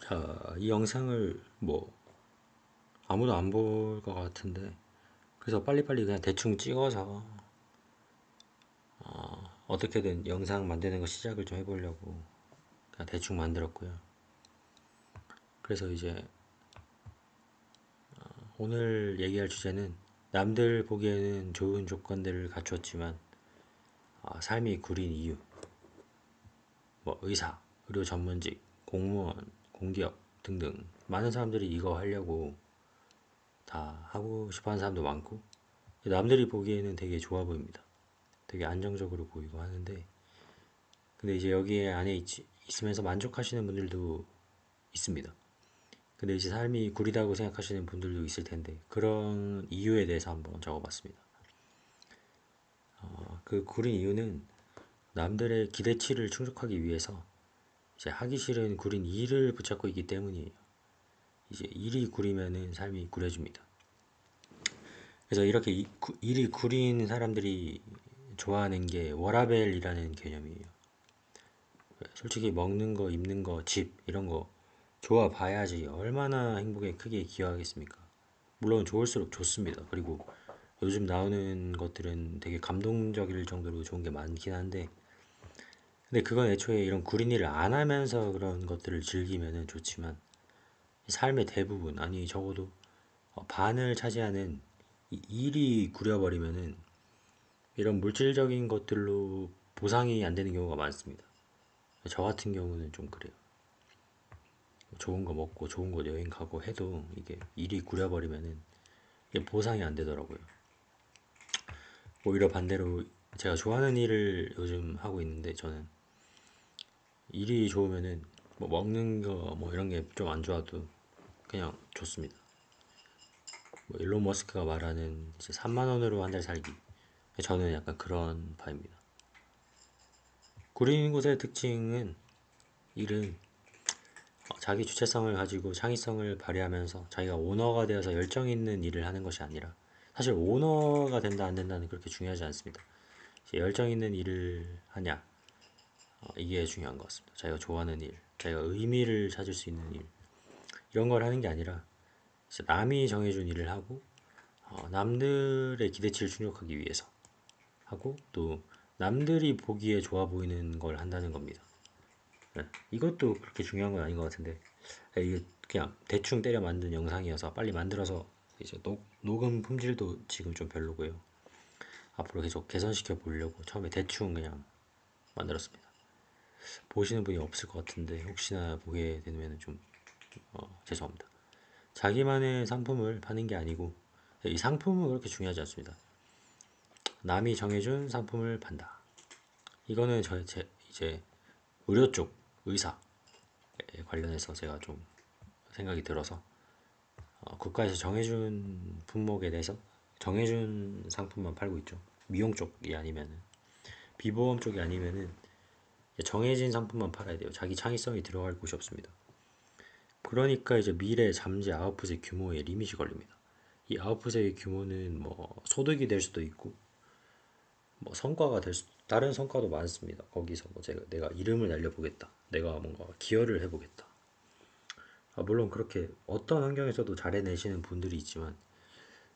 자, 이 영상을 뭐 아무도 안 볼 것 같은데 그래서 빨리빨리 그냥 대충 찍어서 어떻게든 영상 만드는 거 시작을 좀 해보려고 그냥 대충 만들었고요. 그래서 이제 오늘 얘기할 주제는 남들 보기에는 좋은 조건들을 갖췄지만 삶이 구린 이유, 뭐 의사, 의료 전문직, 공무원, 공기업 등등 많은 사람들이 이거 하려고 다 하고 싶어하는 사람도 많고 남들이 보기에는 되게 좋아 보입니다. 되게 안정적으로 보이고 하는데 근데 이제 여기에 안에 있으면서 만족하시는 분들도 있습니다. 근데 이제 삶이 구리다고 생각하시는 분들도 있을 텐데 그런 이유에 대해서 한번 적어봤습니다. 그 구린 이유는 남들의 기대치를 충족하기 위해서 이제 하기 싫은 구린 일을 붙잡고 있기 때문이에요. 이제 일이 구리면은 삶이 구려집니다. 그래서 이렇게 일이 구린 사람들이 좋아하는 게 워라밸이라는 개념이에요. 솔직히 먹는 거, 입는 거, 집 이런 거 좋아 봐야지 얼마나 행복에 크게 기여하겠습니까? 물론 좋을수록 좋습니다. 그리고 요즘 나오는 것들은 되게 감동적일 정도로 좋은 게 많긴 한데 근데 그건 애초에 이런 구린 일을 안 하면서 그런 것들을 즐기면은 좋지만 삶의 대부분 아니 적어도 반을 차지하는 이 일이 구려버리면은 이런 물질적인 것들로 보상이 안 되는 경우가 많습니다. 저 같은 경우는 좀 그래요. 좋은 거 먹고 좋은 곳 여행 가고 해도 이게 일이 구려버리면은 이게 보상이 안 되더라고요. 오히려 반대로 제가 좋아하는 일을 요즘 하고 있는데 저는 일이 좋으면은 뭐 먹는 거 뭐 이런 게 좀 안 좋아도 그냥 좋습니다. 뭐 일론 머스크가 말하는 이제 3만 원으로 한 달 살기. 저는 약간 그런 바입니다. 구린 곳의 특징은 일은 자기 주체성을 가지고 창의성을 발휘하면서 자기가 오너가 되어서 열정 있는 일을 하는 것이 아니라 사실 오너가 된다 안 된다는 그렇게 중요하지 않습니다. 열정 있는 일을 하냐 이게 중요한 것 같습니다. 자기가 좋아하는 일, 자기가 의미를 찾을 수 있는 일 이런 걸 하는 게 아니라 남이 정해준 일을 하고 남들의 기대치를 충족하기 위해서 하고 또 남들이 보기에 좋아 보이는 걸 한다는 겁니다. 네, 이것도 그렇게 중요한 건 아닌 것 같은데 이게 그냥 대충 때려 만든 영상이어서 빨리 만들어서 이제 녹음 품질도 지금 좀 별로고요. 앞으로 계속 개선시켜 보려고 처음에 대충 그냥 만들었습니다. 보시는 분이 없을 것 같은데 혹시나 보게 되면 좀 죄송합니다. 자기만의 상품을 파는 게 아니고 이 상품은 그렇게 중요하지 않습니다. 남이 정해준 상품을 판다. 이거는 이제 의료 쪽 의사에 관련해서 제가 좀 생각이 들어서 국가에서 정해준 품목에 대해서 정해준 상품만 팔고 있죠. 미용 쪽이 아니면은 비보험 쪽이 아니면은 정해진 상품만 팔아야 돼요. 자기 창의성이 들어갈 곳이 없습니다. 그러니까 이제 미래 잠재 아웃풋의 규모에 리밋이 걸립니다. 이 아웃풋의 규모는 뭐 소득이 될 수도 있고 뭐 성과가 될 수, 다른 성과도 많습니다. 거기서 뭐 내가 이름을 날려보겠다. 내가 뭔가 기여를 해보겠다. 물론 그렇게 어떤 환경에서도 잘 해내시는 분들이 있지만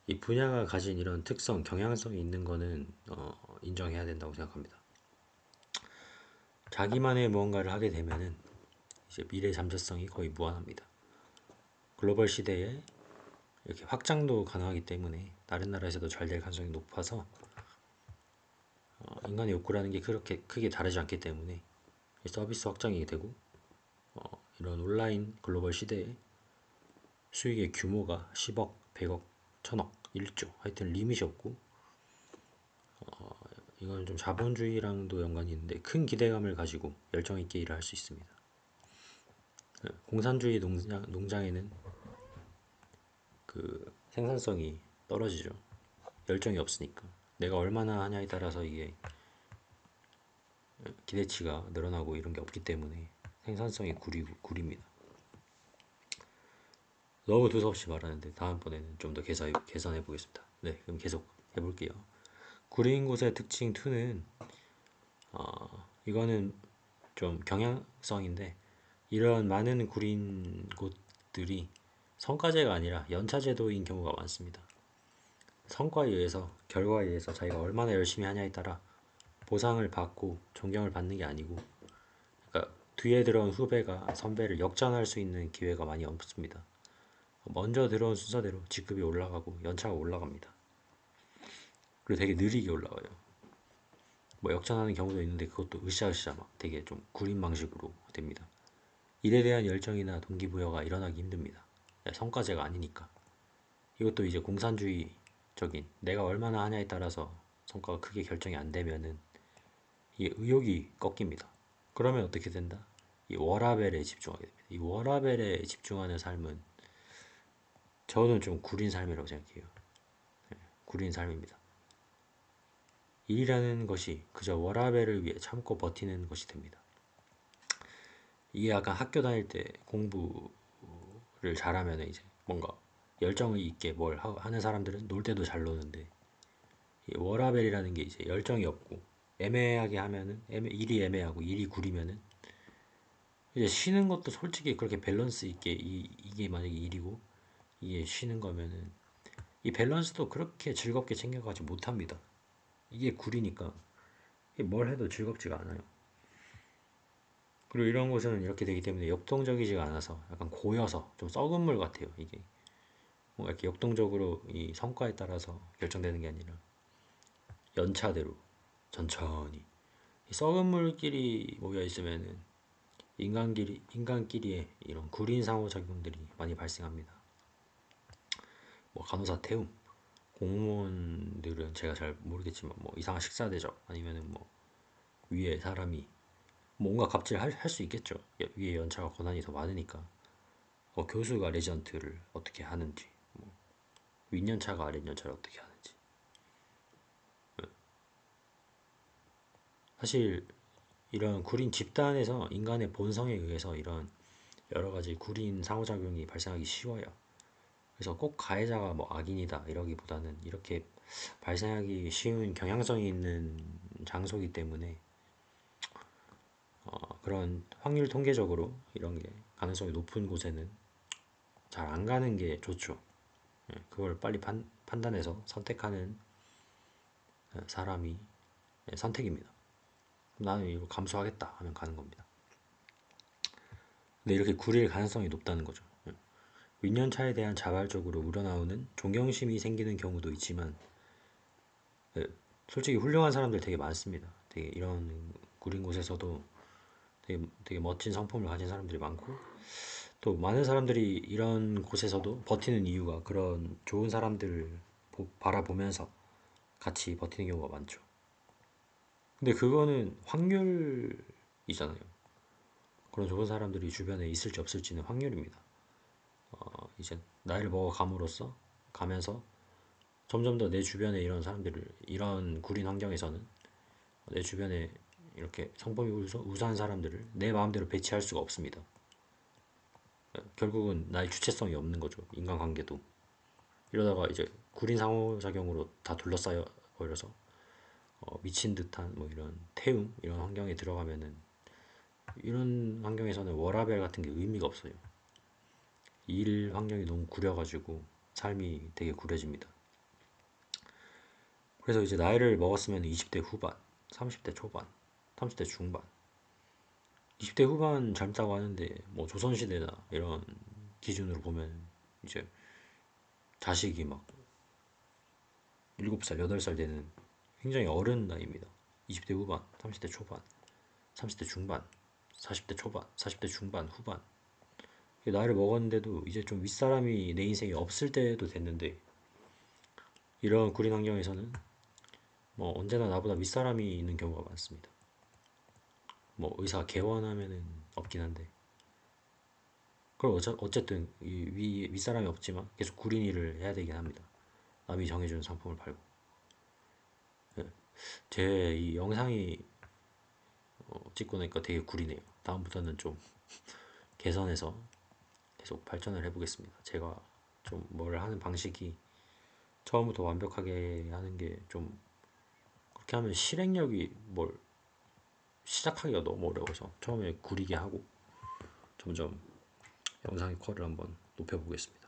이 분야가 가진 이런 특성, 경향성이 있는 거는 인정해야 된다고 생각합니다. 자기만의 무언가를 하게 되면은 이제 미래 잠재성이 거의 무한합니다. 글로벌 시대에 이렇게 확장도 가능하기 때문에 다른 나라에서도 잘 될 가능성이 높아서 인간의 욕구라는 게 그렇게 크게 다르지 않기 때문에 서비스 확장이 되고 이런 온라인 글로벌 시대에 수익의 규모가 10억, 100억, 1000억, 1조 하여튼 리밋이 없고 이건 좀 자본주의랑도 연관이 있는데 큰 기대감을 가지고 열정 있게 일을 할 수 있습니다. 공산주의 농장에는 그 생산성이 떨어지죠. 열정이 없으니까. 내가 얼마나 하냐에 따라서 이게 기대치가 늘어나고 이런 게 없기 때문에 생산성이 구립니다. 너무 두서없이 말하는데 다음번에는 좀 더 개선해 보겠습니다. 네, 그럼 계속 해볼게요. 구린 곳의 특징 2는 이거는 좀 경향성인데 이런 많은 구린 곳들이 성과제가 아니라 연차제도인 경우가 많습니다. 성과에 의해서, 결과에 의해서 자기가 얼마나 열심히 하냐에 따라 보상을 받고 존경을 받는 게 아니고, 그러니까 뒤에 들어온 후배가 선배를 역전할 수 있는 기회가 많이 없습니다. 먼저 들어온 순서대로 직급이 올라가고 연차가 올라갑니다. 그리고 되게 느리게 올라가요. 뭐 역전하는 경우도 있는데 그것도 으쌰으쌰 막 되게 좀 구린 방식으로 됩니다. 일에 대한 열정이나 동기부여가 일어나기 힘듭니다. 성과제가 아니니까. 이것도 이제 공산주의적인 내가 얼마나 하냐에 따라서 성과가 크게 결정이 안 되면은 이 의욕이 꺾입니다. 그러면 어떻게 된다? 이 워라밸에 집중하게 됩니다. 이 워라밸에 집중하는 삶은 저는 좀 구린 삶이라고 생각해요. 구린 삶입니다. 일이라는 것이 그저 워라밸을 위해 참고 버티는 것이 됩니다. 이게 약간 학교 다닐 때 공부를 잘하면 이제 뭔가 열정이 있게 뭘 하는 사람들은 놀 때도 잘 노는데, 이 워라밸이라는 게 이제 열정이 없고 애매하게 하면은 일이 애매하고 일이 구리면은 이제 쉬는 것도 솔직히 그렇게 밸런스 있게 이게 만약에 일이고 이게 쉬는 거면은 이 밸런스도 그렇게 즐겁게 챙겨가지 못합니다. 이게 구리니까 뭘 해도 즐겁지가 않아요. 그리고 이런 곳은 이렇게 되기 때문에 역동적이지가 않아서 약간 고여서 좀 썩은 물 같아요. 이게 뭔가 이렇게 역동적으로 이 성과에 따라서 결정되는 게 아니라 연차대로 천천히 이 썩은 물끼리 모여 있으면은 인간끼리의 이런 구린 상호작용들이 많이 발생합니다. 뭐 간호사 태움, 공무원들은 제가 잘 모르겠지만 뭐 이상한 식사 대접 아니면은 뭐 위에 사람이 뭔가 갑질 할 수 있겠죠. 위에 연차가 권한이 더 많으니까. 교수가 레지던트를 어떻게 하는지, 뭐 윗연차가 아랫연차를 어떻게 하는지. 사실 이런 구린 집단에서 인간의 본성에 의해서 이런 여러 가지 구린 상호작용이 발생하기 쉬워요. 그래서 꼭 가해자가 뭐 악인이다 이러기보다는 이렇게 발생하기 쉬운 경향성이 있는 장소이기 때문에 그런 확률 통계적으로 이런 게 가능성이 높은 곳에는 잘 안 가는 게 좋죠. 그걸 빨리 판단해서 선택하는 사람이 선택입니다. 나는 이거 감수하겠다 하면 가는 겁니다. 근데 이렇게 구릴 가능성이 높다는 거죠. 윗년차에 대한 자발적으로 우러나오는 존경심이 생기는 경우도 있지만, 솔직히 훌륭한 사람들 되게 많습니다. 되게 이런 구린 곳에서도 되게 멋진 성품을 가진 사람들이 많고, 또 많은 사람들이 이런 곳에서도 버티는 이유가 그런 좋은 사람들을 바라보면서 같이 버티는 경우가 많죠. 근데 그거는 확률이잖아요. 그런 좋은 사람들이 주변에 있을지 없을지는 확률입니다. 이제 나이를 먹어감으로써 가면서 점점 더 내 주변에 이런 사람들을, 이런 구린 환경에서는 내 주변에 이렇게 성품이 우수한 사람들을 내 마음대로 배치할 수가 없습니다. 결국은 나의 주체성이 없는 거죠. 인간관계도. 이러다가 이제 구린 상호작용으로 다 둘러싸여 버려서 미친 듯한 뭐 이런 태움 이런 환경에 들어가면은, 이런 환경에서는 워라밸 같은 게 의미가 없어요. 일 환경이 너무 구려가지고 삶이 되게 구려집니다. 그래서 이제 나이를 먹었으면 20대 후반, 30대 초반, 30대 중반, 20대 후반 젊다고 하는데 뭐 조선시대나 이런 기준으로 보면 이제 자식이 막 7살, 8살 되는 굉장히 어른 나이입니다. 20대 후반, 30대 초반, 30대 중반, 40대 초반, 40대 중반, 후반. 나이를 먹었는데도 이제 좀 윗사람이 내 인생에 없을 때도 됐는데, 이런 구린 환경에서는 뭐 언제나 나보다 윗사람이 있는 경우가 많습니다. 뭐 의사 개원하면은 없긴 한데, 그럼 어쨌든 윗사람이 없지만 계속 구린 일을 해야 되긴 합니다. 남이 정해준 상품을 팔고. 제 이 영상이 찍고 나니까 되게 구리네요. 다음부터는 좀 개선해서 계속 발전을 해보겠습니다. 제가 좀 뭘 하는 방식이 처음부터 완벽하게 하는 게 좀, 그렇게 하면 실행력이 뭘 시작하기가 너무 어려워서 처음에 구리게 하고, 점점 영상의 퀄을 한번 높여보겠습니다.